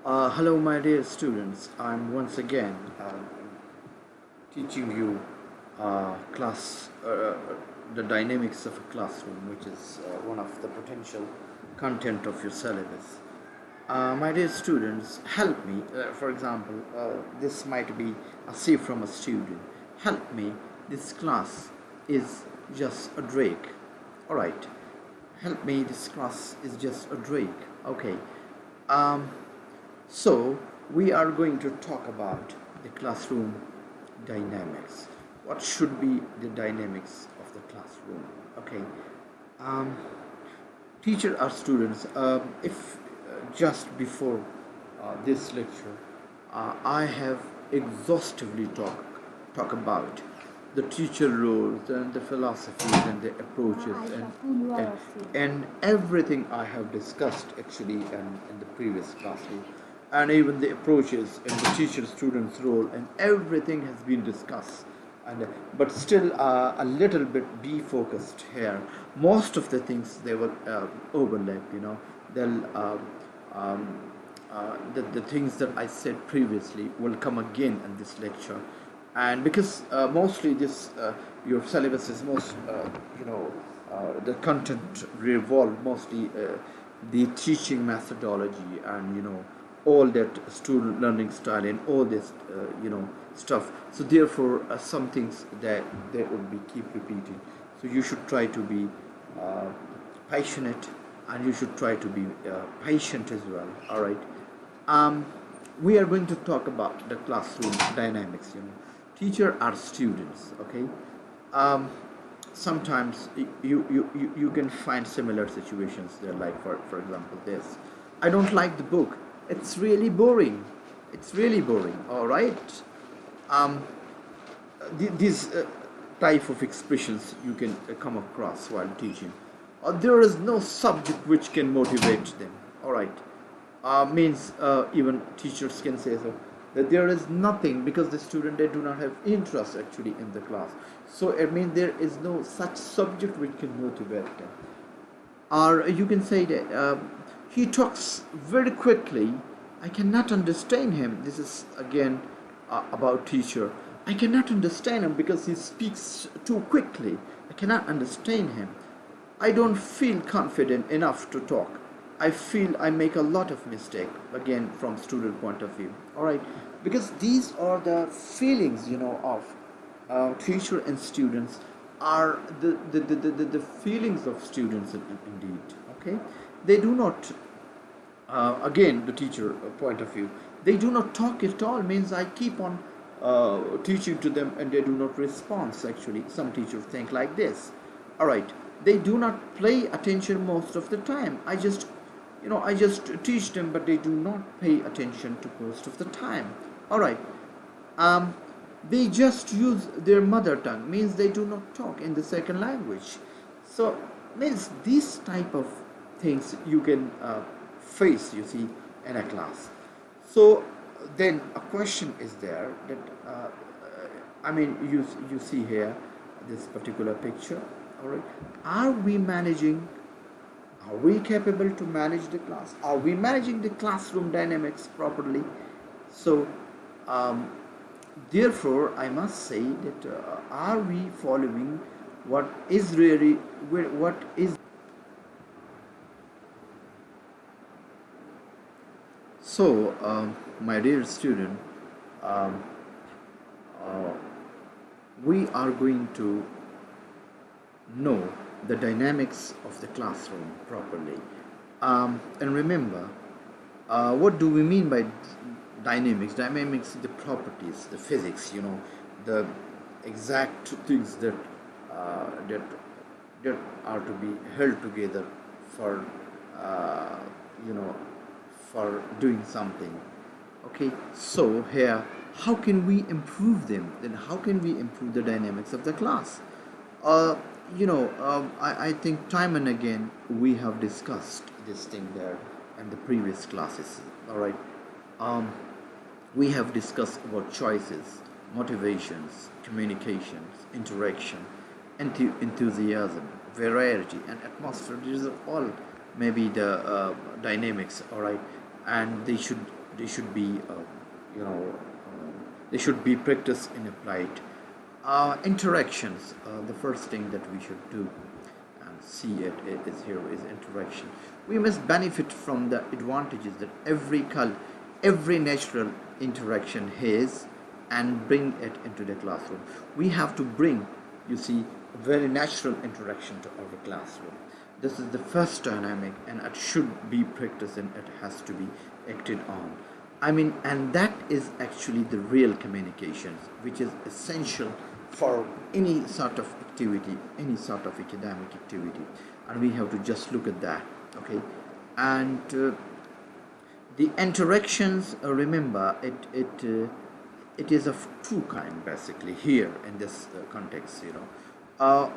Hello, my dear students. I'm once again teaching you class, the dynamics of a classroom, which is one of the potential content of your syllabus. My dear students, help me. For example, this might be a say from a student. Help me. This class is just a Drake. All right. Help me. This class is just a Drake. Okay. Um, so, we are going to talk about the classroom dynamics. What should be the dynamics of the classroom? Okay. Um, Teacher or students, if just before this lecture, I have exhaustively talk about the teacher roles and the philosophies and the approaches and, and everything I have discussed actually in the previous classroom, and even the approaches and the teacher students role and everything has been discussed, and but still a little bit defocused here. Most of the things they will overlap, they'll the things that I said previously will come again in this lecture. And because mostly this your syllabus is most the content revolve mostly the teaching methodology and all that student learning style and all this stuff. So therefore some things that they would be keep repeating, so you should try to be uh, passionate, and you should try to be patient as well. All right. um, we are going to talk about the classroom dynamics. Teacher are students. Okay. um, Sometimes you can find similar situations there, like for example this: I don't like the book, it's really boring, it's really boring. All right. um, these type of expressions you can come across while teaching. There is no subject which can motivate them. All right. Means even teachers can say so, that there is nothing, because the student, they do not have interest actually in the class. So I mean there is no such subject which can motivate them. Or you can say that he talks very quickly, I cannot understand him. This is again about teacher. I cannot understand him because he speaks too quickly. I cannot understand him. I don't feel confident enough to talk. I feel I make a lot of mistake, again from student point of view. All right. Because these are the feelings of teacher and students, are the feelings of students indeed. Okay. They do not, again the teacher point of view, they do not talk at all. Means I keep on teaching to them and they do not respond. Actually some teachers think like this. All right. They do not pay attention most of the time. I just teach them, but they do not pay attention to most of the time. All right. um, they just use their mother tongue. Means they do not talk in the second language. So means these type of things you can face, you see, in a class. So then a question is there that I mean you see here this particular picture. All right. Are we managing, are we capable to manage the class? Are we managing the classroom dynamics properly? So, um, therefore, I must say that are we following what is really, what is. So, my dear student, um, uh, we are going to know the dynamics of the classroom properly. And remember, what do we mean by dynamics? Dynamics, the properties, the physics, the exact things that that that are to be held together for uh, you know for doing something. Okay, so here, how can we improve them? Then how can we improve the dynamics of the class? uh, I think time and again we have discussed this thing there in the previous classes. All right. um, we have discussed about choices, motivations, communications, interaction, enthusiasm, variety, and atmosphere. These are all maybe the dynamics. All right. And they should they should be you know they should be practiced and applied. Interactions, the first thing that we should do and see it is here is interaction. We must benefit from the advantages that every natural interaction has and bring it into the classroom. We have to bring, you see, a very natural interaction to our classroom. This is the first dynamic, and it should be practiced and it has to be acted on. I mean, and that is actually the real communications, which is essential for any sort of activity, any sort of academic activity, and we have to just look at that, okay? And the interactions, remember, it is of two kind basically here in this context,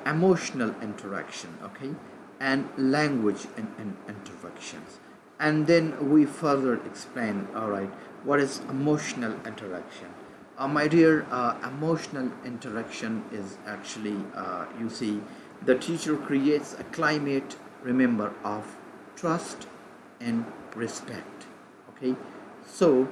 emotional interaction, okay, and language and interactions. And then we further explain, all right, what is emotional interaction. My dear, emotional interaction is actually, you see, the teacher creates a climate, remember, of trust and respect, okay? So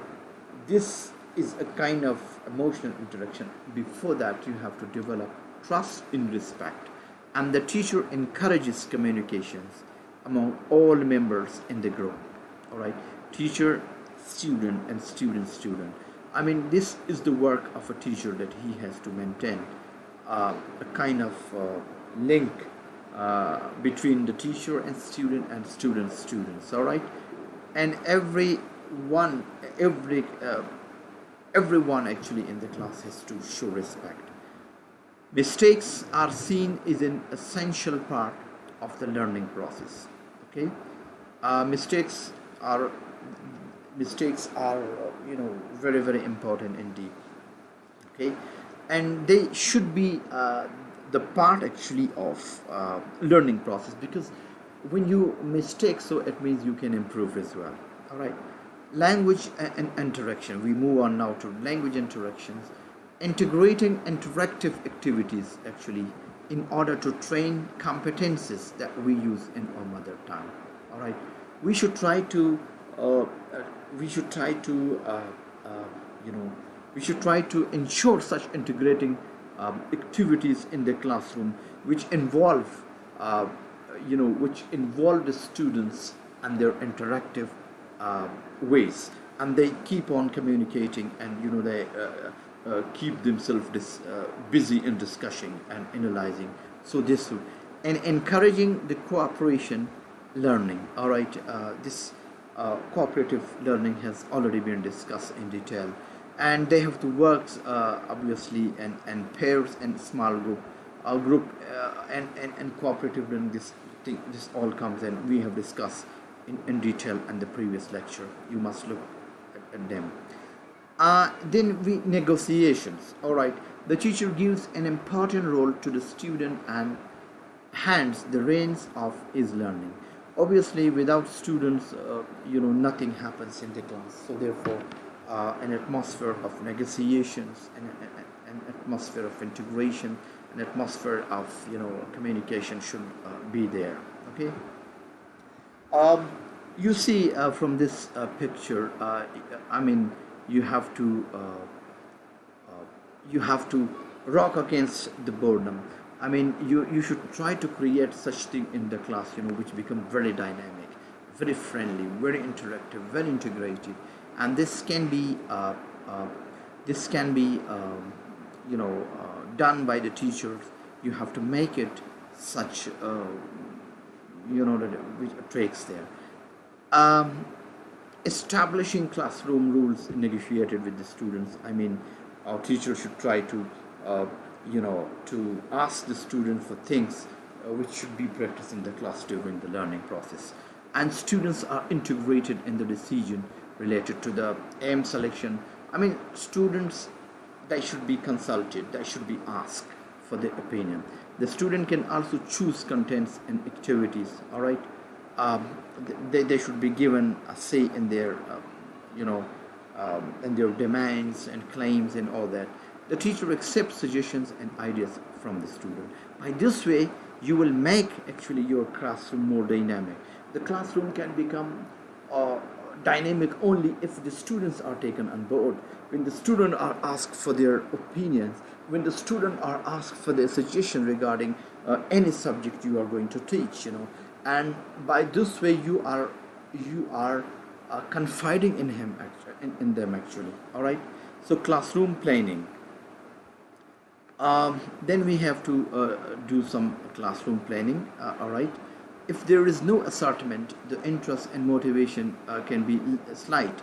this is a kind of emotional interaction. Before that, you have to develop trust in respect, and the teacher encourages communications among all members in the group, all right? Teacher, student, and student. I mean, this is the work of a teacher, that he has to maintain a kind of link between the teacher and students, all right? And everyone actually in the class has to show respect. Mistakes are seen as an essential part of the learning process, okay? Mistakes are very, very important indeed, okay? And they should be the part actually of learning process, because when you mistake, so it means you can improve as well, all right? Language and interaction, we move on now to language interactions. Integrating interactive activities actually in order to train competences that we use in our mother tongue, all right? We should try to ensure such integrating activities in the classroom, which involve the students and their interactive ways, and they keep on communicating, and they keep themselves busy in discussing and analyzing. So this would, and encouraging the cooperation learning, all right? This cooperative learning has already been discussed in detail, and they have to work obviously and pairs and small group and cooperative learning. This all comes, and we have discussed in detail in the previous lecture. You must look at them. Then negotiations, all right? The teacher gives an important role to the student and hands the reins of his learning. Obviously, without students, nothing happens in the class. So therefore, an atmosphere of negotiations, an atmosphere of integration, an atmosphere of communication should be there, okay? You see from this picture, I mean, you have to rock against the boredom. I mean, you should try to create such thing in the class, which become very dynamic, very friendly, very interactive, very integrated, and this can be done by the teachers. You have to make it such which attracts there. Establishing classroom rules negotiated with the students. I mean, our teacher should try to to ask the student for things which should be practiced in the class during the learning process. And students are integrated in the decision related to the aim selection. I mean, students, they should be consulted, they should be asked for their opinion. The student can also choose contents and activities, all right? They should be given a say in their and their demands and claims and all that. The teacher accepts suggestions and ideas from the student. By this way, you will make actually your classroom more dynamic. The classroom can become dynamic only if the students are taken on board, when the students are asked for their opinions, when the students are asked for their suggestion regarding any subject you are going to teach, and by this way you are confiding in him actually, in them actually. All right. So classroom planning. Then we have to do some classroom planning. All right. If there is no assortment, the interest and motivation can be slight.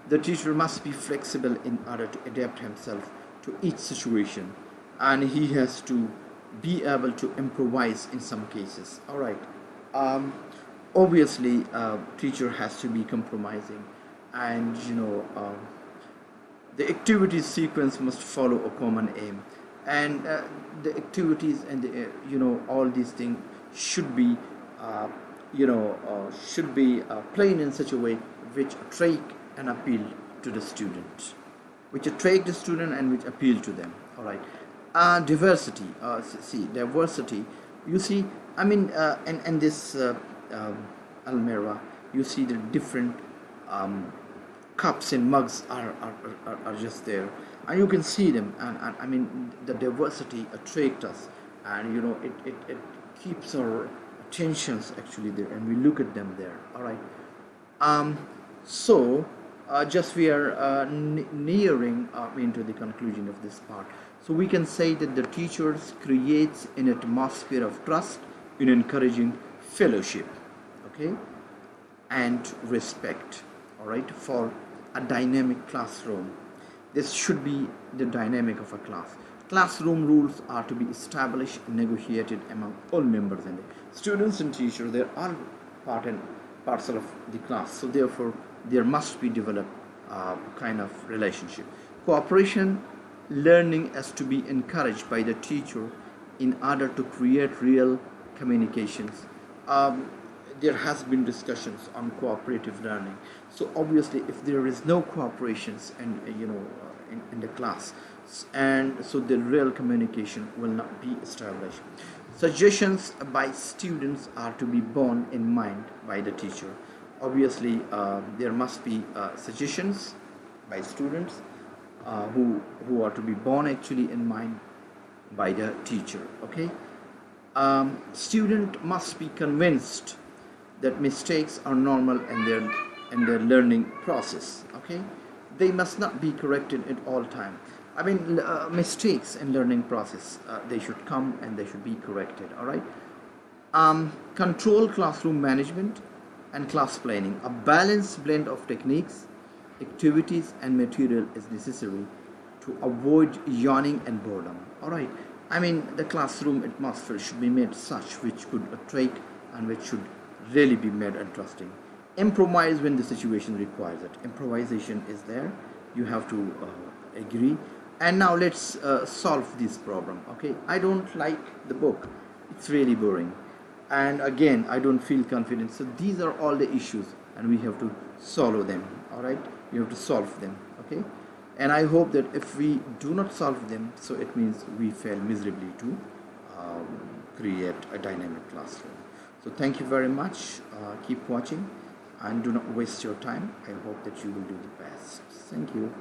The teacher must be flexible in order to adapt himself to each situation, and he has to be able to improvise in some cases. All right. Um, Obviously, teacher has to be compromising, and the activities sequence must follow a common aim, and the activities and the, all these things should be playing in such a way which attract and appeal to the student, and which appeal to them. All right. Diversity. See, diversity. You see, I mean, and this Almera, you see the different cups and mugs are just there, and you can see them, and I mean the diversity attracts us, and it keeps our attentions actually there, and we look at them there. All right. So just we are nearing into the conclusion of this part. So we can say that the teachers creates an atmosphere of trust in encouraging fellowship, okay, and respect. All right, for a dynamic classroom. This should be the dynamic of a class. Classroom rules are to be established and negotiated among all members, and students and teachers. They are all part and parcel of the class. So therefore, there must be developed kind of relationship. Cooperation learning has to be encouraged by the teacher in order to create real communications. There has been discussions on cooperative learning. So obviously, if there is no cooperations and in the class, and so the real communication will not be established. Suggestions by students are to be borne in mind by the teacher. Obviously, there must be suggestions by students who are to be borne actually in mind by the teacher. Okay. Student must be convinced that mistakes are normal in their learning process. Okay, they must not be corrected at all time. I mean, mistakes in learning process, they should come and they should be corrected. All right. Control classroom management and class planning. A balanced blend of techniques, activities, and material is necessary to avoid yawning and boredom. All right. I mean, the classroom atmosphere should be made such which could attract and which should really be made interesting. Improvise when the situation requires it. Improvisation is there. You have to agree. And now let's solve this problem. Okay, I don't like the book. It's really boring. And again, I don't feel confident. So these are all the issues, and we have to solve them. All right, you have to solve them. Okay. And I hope that if we do not solve them, so it means we fail miserably to create a dynamic classroom. So thank you very much. Keep watching and do not waste your time. I hope that you will do the best. Thank you.